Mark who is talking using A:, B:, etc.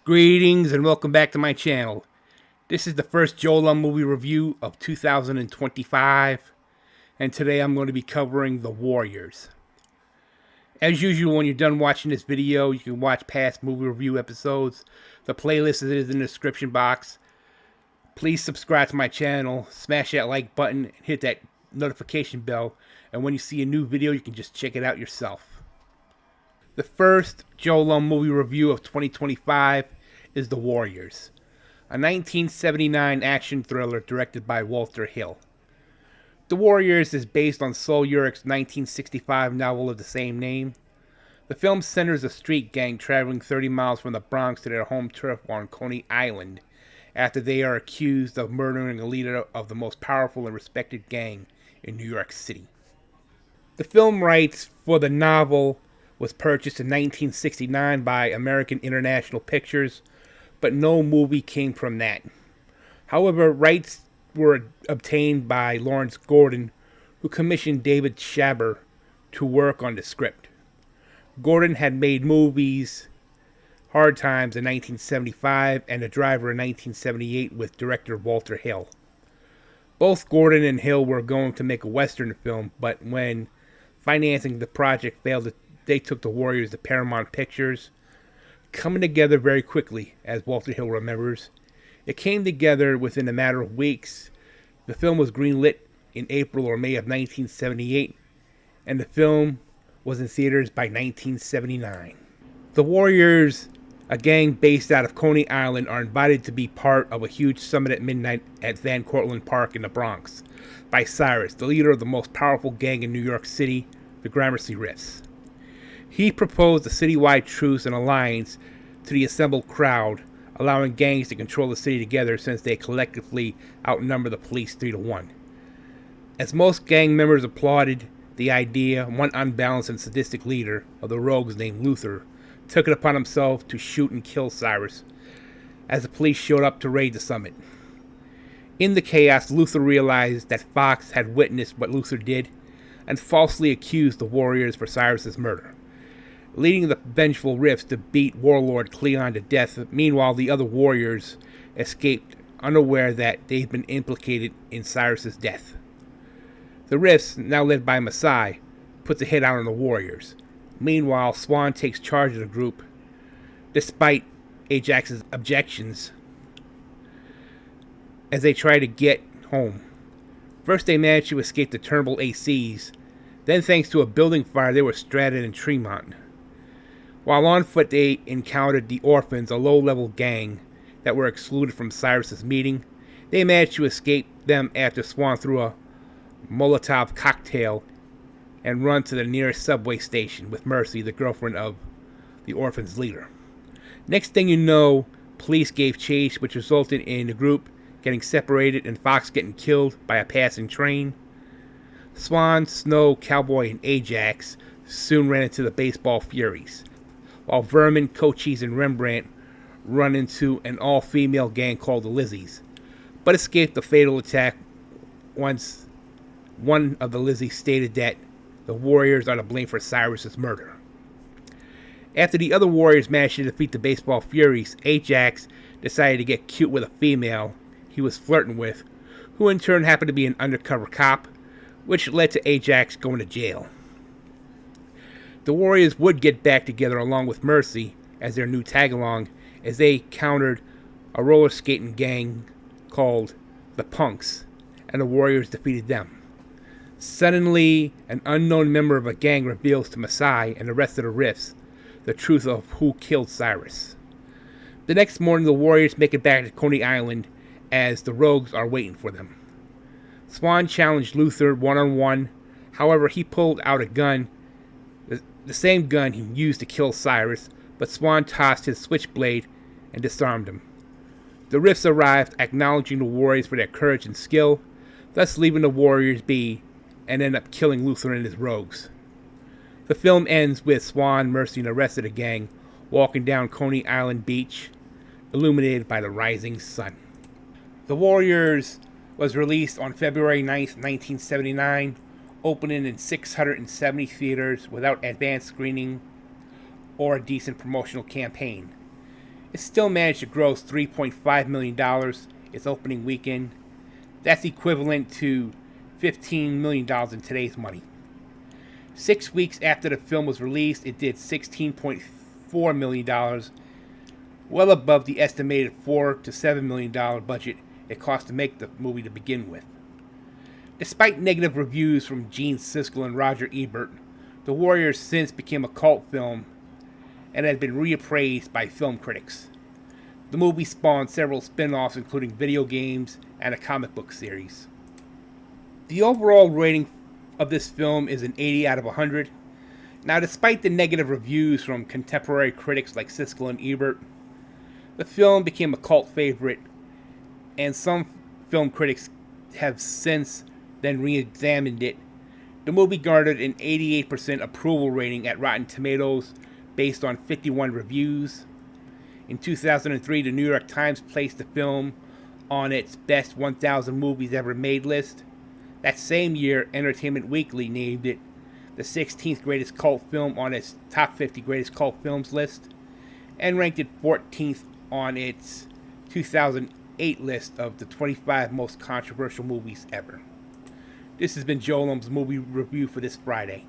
A: Greetings and welcome back to my channel. This is the first JoeLumb movie review of 2025, and today I'm going to be covering The Warriors. As usual, when you're done watching this video, you can watch past movie review episodes. The playlist is in the description box. Please subscribe to my channel, smash that like button, and hit that notification bell, and when you see a new video, you can just check it out yourself. The first JoeLumb movie review of 2025 is The Warriors, a 1979 action thriller directed by Walter Hill. The Warriors is based on Sol Urich's 1965 novel of the same name. The film centers a street gang traveling 30 miles from the Bronx to their home turf on Coney Island after they are accused of murdering a leader of the most powerful and respected gang in New York City. The film rights for the novel was purchased in 1969 by American International Pictures, but no movie came from that. However, rights were obtained by Lawrence Gordon, who commissioned David Schaber to work on the script. Gordon had made movies Hard Times in 1975 and The Driver in 1978 with director Walter Hill. Both Gordon and Hill were going to make a Western film, but when financing the project failed, they took The Warriors to Paramount Pictures, coming together very quickly, as Walter Hill remembers. It came together within a matter of weeks. The film was greenlit in April or May of 1978, and the film was in theaters by 1979. The Warriors, a gang based out of Coney Island, are invited to be part of a huge summit at midnight at Van Cortlandt Park in the Bronx by Cyrus, the leader of the most powerful gang in New York City, the Gramercy Riffs. He proposed a citywide truce and alliance to the assembled crowd, allowing gangs to control the city together since they collectively outnumber the police 3-1. As most gang members applauded the idea, one unbalanced and sadistic leader of the rogues named Luther took it upon himself to shoot and kill Cyrus as the police showed up to raid the summit. In the chaos, Luther realized that Fox had witnessed what Luther did and falsely accused the Warriors for Cyrus's murder, leading the vengeful Riffs to beat warlord Cleon to death. Meanwhile, the other warriors escaped, unaware that they'd been implicated in Cyrus's death. The Riffs, now led by Masai, puts a hit out on the Warriors. Meanwhile, Swan takes charge of the group, despite Ajax's objections, as they try to get home. First, they managed to escape the Turnbull ACs. Then, thanks to a building fire, they were stranded in Tremont. While on foot, they encountered the Orphans, a low-level gang that were excluded from Cyrus's meeting. They managed to escape them after Swan threw a Molotov cocktail and run to the nearest subway station with Mercy, the girlfriend of the Orphans' leader. Next thing you know, police gave chase, which resulted in the group getting separated and Fox getting killed by a passing train. Swan, Snow, Cowboy, and Ajax soon ran into the baseball Furies, while Vermin, Cochise, and Rembrandt run into an all-female gang called the Lizzies, but escaped the fatal attack once one of the Lizzies stated that the Warriors are to blame for Cyrus's murder. After the other Warriors managed to defeat the baseball Furies, Ajax decided to get cute with a female he was flirting with, who in turn happened to be an undercover cop, which led to Ajax going to jail. The Warriors would get back together along with Mercy as their new tag-along, as they countered a roller skating gang called the Punks, and the Warriors defeated them. Suddenly, an unknown member of a gang reveals to Masai and the rest of the Riffs the truth of who killed Cyrus. The next morning, the Warriors make it back to Coney Island as the Rogues are waiting for them. Swan challenged Luther one-on-one. However, he pulled out a gun, the same gun he used to kill Cyrus, but Swan tossed his switchblade and disarmed him. The Riffs arrived, acknowledging the Warriors for their courage and skill, thus leaving the Warriors be, and end up killing Luther and his rogues. The film ends with Swan, Mercy, and the rest of the gang walking down Coney Island Beach, illuminated by the rising sun. The Warriors was released on February 9th, 1979, opening in 670 theaters without advanced screening or a decent promotional campaign. It still managed to gross $3.5 million its opening weekend. That's equivalent to $15 million in today's money. 6 weeks after the film was released, it did $16.4 million, well above the estimated $4 to $7 million budget it cost to make the movie to begin with. Despite negative reviews from Gene Siskel and Roger Ebert, The Warriors since became a cult film and has been reappraised by film critics. The movie spawned several spin-offs, including video games and a comic book series. The overall rating of this film is an 80 out of 100. Now, despite the negative reviews from contemporary critics like Siskel and Ebert, the film became a cult favorite, and some film critics have since then re-examined it. The movie garnered an 88% approval rating at Rotten Tomatoes based on 51 reviews. In 2003, the New York Times placed the film on its Best 1,000 Movies Ever Made list. That same year, Entertainment Weekly named it the 16th greatest cult film on its Top 50 Greatest Cult Films list, and ranked it 14th on its 2008 list of the 25 most controversial movies ever. This has been JoeLumb's movie review for this Friday.